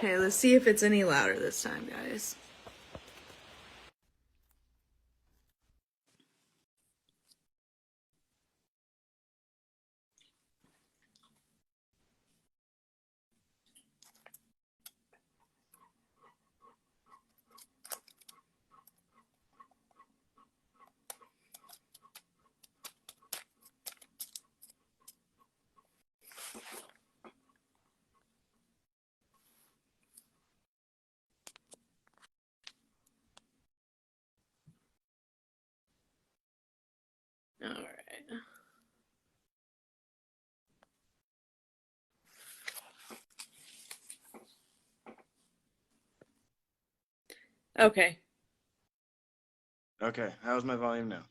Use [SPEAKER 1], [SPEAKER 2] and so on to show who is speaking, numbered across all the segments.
[SPEAKER 1] Okay, let's see if it's any louder this time, guys. All right. Okay.
[SPEAKER 2] Okay, how's my volume now?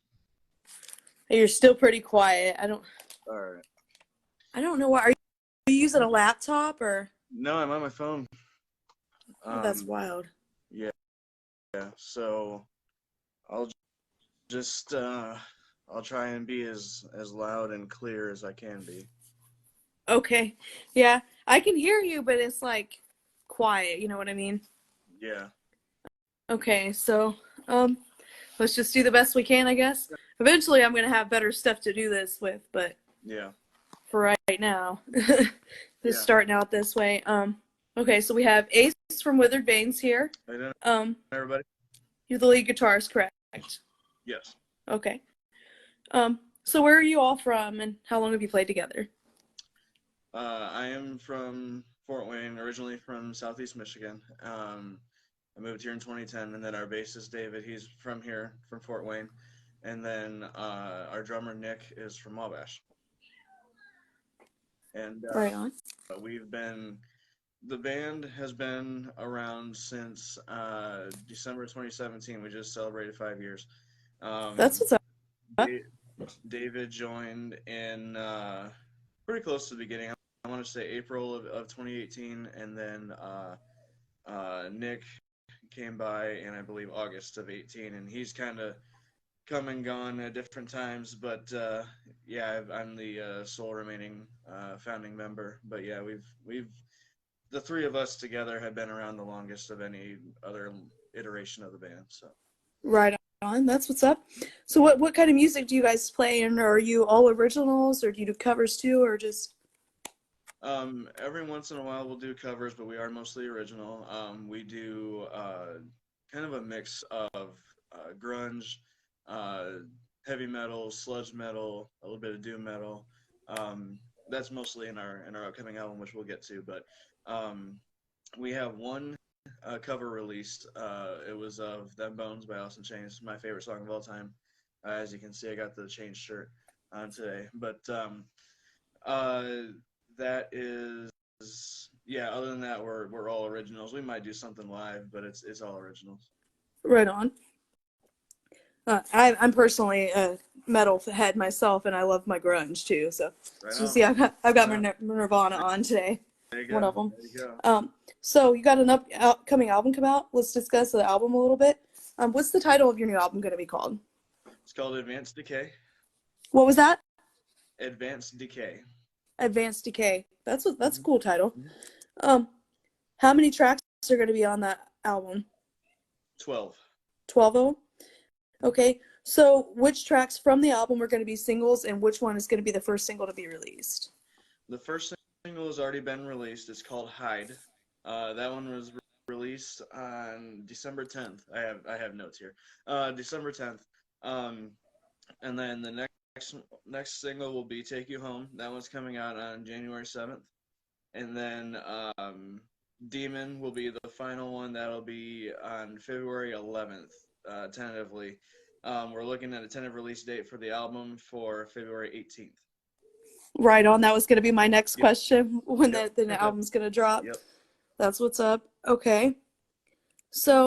[SPEAKER 1] You're still pretty quiet.
[SPEAKER 2] All right.
[SPEAKER 1] I don't know why. Are you using a laptop or?
[SPEAKER 2] No, I'm on my phone.
[SPEAKER 1] Oh, that's wild.
[SPEAKER 2] Yeah. So I'll just I'll try and be as loud and clear as I can be.
[SPEAKER 1] Okay. Yeah, I can hear you, but it's like quiet. You know what I mean?
[SPEAKER 2] Yeah.
[SPEAKER 1] Okay, so let's just do the best we can, I guess. Eventually, I'm gonna have better stuff to do this with, but
[SPEAKER 2] Yeah.
[SPEAKER 1] for right now, just
[SPEAKER 2] Yeah.
[SPEAKER 1] starting out this way. Okay, so we have Ace from Withered Veins here.
[SPEAKER 2] How you doing,
[SPEAKER 1] Um,
[SPEAKER 2] everybody?
[SPEAKER 1] you're the lead guitarist, correct?
[SPEAKER 2] Yes.
[SPEAKER 1] Okay. So where are you all from, and how long have you played together?
[SPEAKER 2] I am from Fort Wayne, originally from Southeast Michigan. I moved here in 2010, and then our bassist David, he's from here, from Fort Wayne, and then our drummer Nick is from Wabash. And
[SPEAKER 1] Right on.
[SPEAKER 2] the band has been around since December 2017. We just celebrated 5 years.
[SPEAKER 1] That's what's up.
[SPEAKER 2] David joined in pretty close to the beginning. I want to say April of 2018, and then Nick came by in, I believe, August of 18, and he's kind of come and gone at different times, but yeah, I'm the sole remaining founding member. But yeah, we've the three of us together have been around the longest of any other iteration of the band. So
[SPEAKER 1] Right on. That's what's up. So what kind of music do you guys play, and are you all originals, or do you do covers too, or just?
[SPEAKER 2] every once in a while we'll do covers, but we are mostly original. We do kind of a mix of grunge, uh, heavy metal, sludge metal, a little bit of doom metal. That's mostly in our upcoming album, which we'll get to. But we have one cover released. It was of "Them Bones" by Alice in Chains, my favorite song of all time. As you can see, I got the Chains shirt on today. But uh, that is, yeah. Other than that, we're all originals. We might do something live, but it's all originals.
[SPEAKER 1] Right on. I'm personally a metal head myself, and I love my grunge too. So,
[SPEAKER 2] Right
[SPEAKER 1] you
[SPEAKER 2] on.
[SPEAKER 1] see, I've got
[SPEAKER 2] Right
[SPEAKER 1] my
[SPEAKER 2] on.
[SPEAKER 1] Nirvana on today.
[SPEAKER 2] There you
[SPEAKER 1] One
[SPEAKER 2] go.
[SPEAKER 1] of them.
[SPEAKER 2] There you go.
[SPEAKER 1] So you got an upcoming album come out. Let's discuss the album a little bit. What's the title of your new album going to be called?
[SPEAKER 2] It's called Advanced Decay.
[SPEAKER 1] What was that?
[SPEAKER 2] Advanced Decay.
[SPEAKER 1] Advanced Decay. That's a cool title. How many tracks are going to be on that album?
[SPEAKER 2] 12.
[SPEAKER 1] 12 of them? Okay. So which tracks from the album are going to be singles, and which one is going to be the first single to be released?
[SPEAKER 2] The first single has already been released. It's called Hide. That one was released on December 10th. I have notes here. December 10th. And then the next single will be Take You Home. That one's coming out on January 7th. And then Demon will be the final one. That'll be on February 11th, tentatively. We're looking at a tentative release date for the album for February 18th.
[SPEAKER 1] Right on. That was going to be my next question, when the album's going to drop.
[SPEAKER 2] Yep.
[SPEAKER 1] That's what's up. Okay. So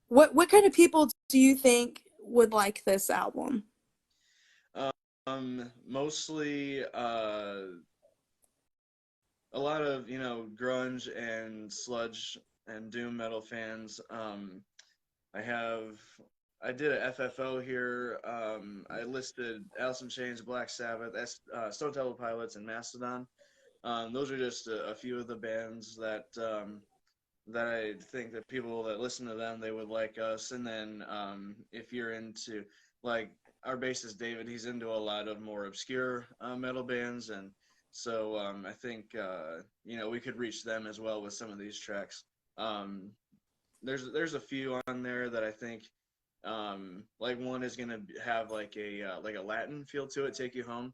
[SPEAKER 1] what kind of people do you think would like this album?
[SPEAKER 2] Mostly a lot of, grunge and sludge and doom metal fans. I did a FFO here. I listed Alice in Chains, Black Sabbath, Stone Temple Pilots, and Mastodon. Those are just a few of the bands that that I think that people that listen to them, they would like us. And then if you're into, like, our bassist David, he's into a lot of more obscure metal bands, and so I think we could reach them as well with some of these tracks. Um, there's a few on there that I think like one is gonna have like a Latin feel to it. Take You Home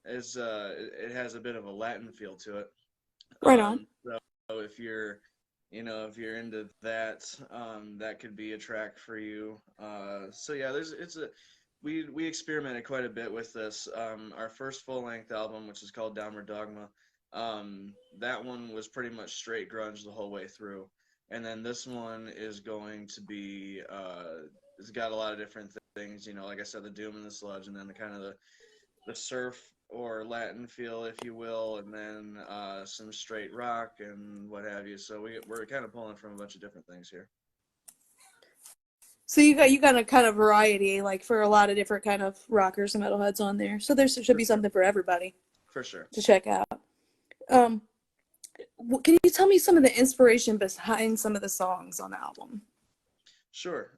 [SPEAKER 2] is it has a bit of a Latin feel to it.
[SPEAKER 1] Right on.
[SPEAKER 2] So if you're if you're into that, that could be a track for you. So yeah, we experimented quite a bit with this. Our first full length album, which is called Downward Dogma, that one was pretty much straight grunge the whole way through. And then this one is going to be it's got a lot of different things, like I said, the doom and the sludge, and then the kind of the surf or Latin feel, if you will, and then some straight rock and what have you. So we're kind of pulling from a bunch of different things here.
[SPEAKER 1] So you got a kind of variety, like for a lot of different kind of rockers and metalheads on there. So there should
[SPEAKER 2] For
[SPEAKER 1] be
[SPEAKER 2] sure.
[SPEAKER 1] something for everybody
[SPEAKER 2] For sure.
[SPEAKER 1] to check out. Um, can you tell me some of the inspiration behind some of the songs on the album?
[SPEAKER 2] Sure.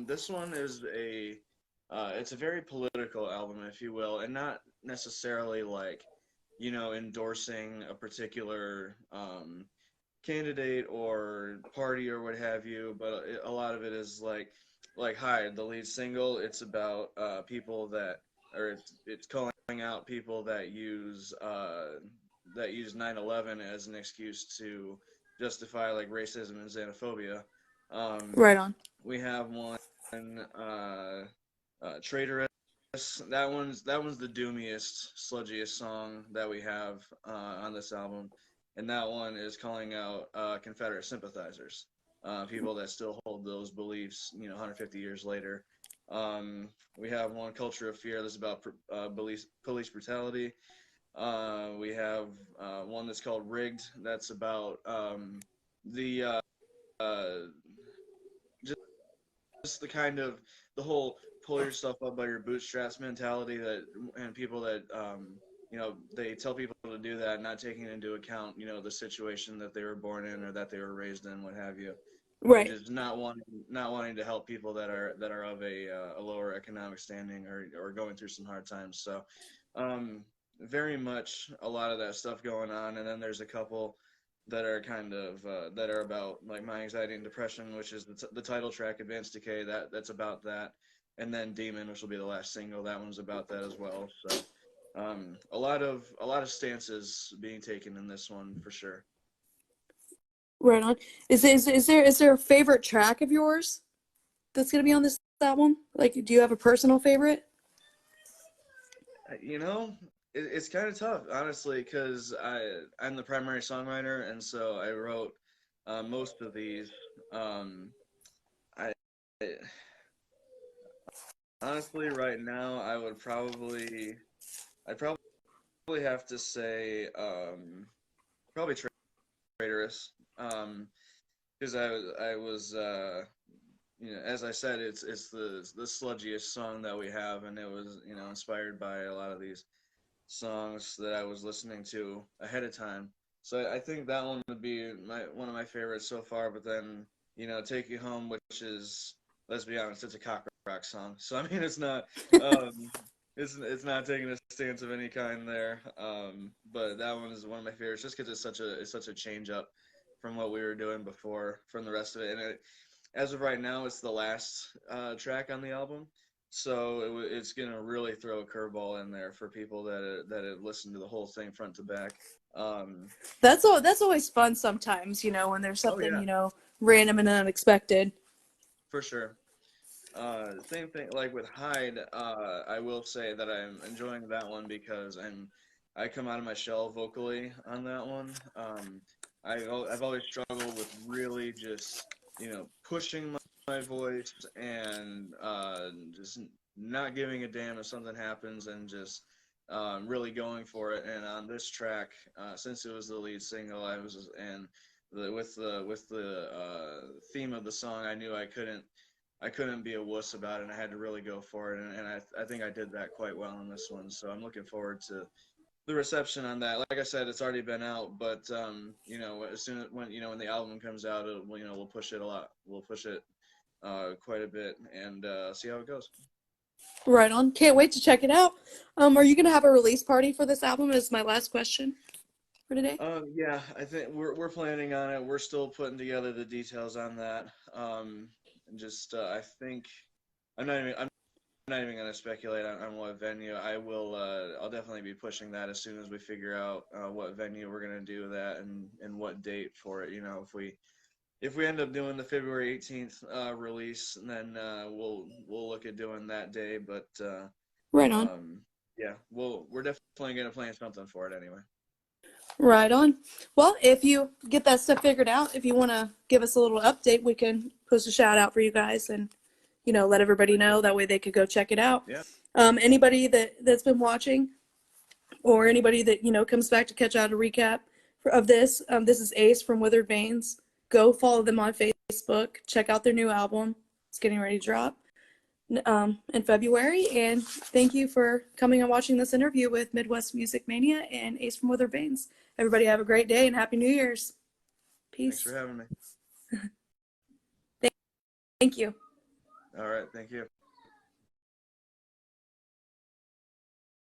[SPEAKER 2] This one is it's a very political album, if you will, and not necessarily like, endorsing a particular candidate or party or what have you, but a lot of it is like Hyde, the lead single. It's about people that, or it's calling out people that use 9/11 as an excuse to justify like racism and xenophobia. Um,
[SPEAKER 1] Right on.
[SPEAKER 2] we have one, Traitorous. That one's the doomiest, sludgiest song that we have on this album, and that one is calling out Confederate sympathizers, people that still hold those beliefs, 150 years later. We have one, Culture of Fear, that's about police brutality. We have one that's called Rigged, that's about the uh, just the kind of the whole pull yourself up by your bootstraps mentality, that and people that they tell people to do that, not taking into account the situation that they were born in or that they were raised in, what have you.
[SPEAKER 1] Right.
[SPEAKER 2] Just not wanting to help people that are of a lower economic standing, or going through some hard times. So very much a lot of that stuff going on. And then there's a couple that are kind of that are about like my anxiety and depression, which is the title track, Advanced Decay. That's about that. And then Demon, which will be the last single, that one's about that as well. So a lot of stances being taken in this one for sure.
[SPEAKER 1] Right on. Is there a favorite track of yours that's gonna be on this album? Like, do you have a personal favorite?
[SPEAKER 2] It's kind of tough, honestly, because I'm the primary songwriter, and so I wrote most of these. Um, I, I honestly, right now, I'd probably have to say probably Traitorous, because as I said, it's the sludgiest song that we have, and it was inspired by a lot of these songs that I was listening to ahead of time. So I think that one would be one of my favorites so far. But then Take You Home, which is, let's be honest, it's a cock rock song. So I mean, um, it's not taking a stance of any kind there. But that one is one of my favorites, just because it's such a change up from what we were doing before, from the rest of it. And as of right now, it's the last track on the album. So it's gonna really throw a curveball in there for people that have listened to the whole thing front to back. Um,
[SPEAKER 1] That's always fun sometimes, when there's
[SPEAKER 2] oh
[SPEAKER 1] something,
[SPEAKER 2] yeah,
[SPEAKER 1] random and unexpected.
[SPEAKER 2] for sure. Same thing like with Hyde. I will say that I'm enjoying that one because I come out of my shell vocally on that one. I've always struggled with really just pushing my voice and just not giving a damn if something happens, and just really going for it. And on this track, since it was the lead single, with the theme of the song, I knew I couldn't be a wuss about it, and I had to really go for it, and I think I did that quite well in this one. So I'm looking forward to the reception on that. Like I said, it's already been out, but you know, as soon as when when the album comes out, you know, we'll push it a lot. We'll push it quite a bit and see how it goes.
[SPEAKER 1] Right on. Can't wait to check it out. Are you gonna have a release party for this album? Is my last question for today.
[SPEAKER 2] Yeah, I think we're planning on it. We're still putting together the details on that. And just I think I'm not even gonna speculate on what venue. I will. I'll definitely be pushing that as soon as we figure out what venue we're gonna do that and what date for it. You know, if we end up doing the February 18th release, then we'll look at doing that day. But
[SPEAKER 1] Right on.
[SPEAKER 2] yeah, we're definitely gonna plan something for it anyway.
[SPEAKER 1] Right on. Well, if you get that stuff figured out, if you want to give us a little update, we can post a shout out for you guys and, you know, let everybody know. That way they could go check it out.
[SPEAKER 2] Yeah.
[SPEAKER 1] Anybody that's been watching or anybody that, you know, comes back to catch out a recap of this, this is Ace from Withered Veins. Go follow them on Facebook. Check out their new album. It's getting ready to drop in February. And thank you for coming and watching this interview with Midwest Music Mania and Ace from Withered Veins. Everybody have a great day and Happy New Year's. Peace.
[SPEAKER 2] Thanks for having me.
[SPEAKER 1] Thank you.
[SPEAKER 2] All right, thank you.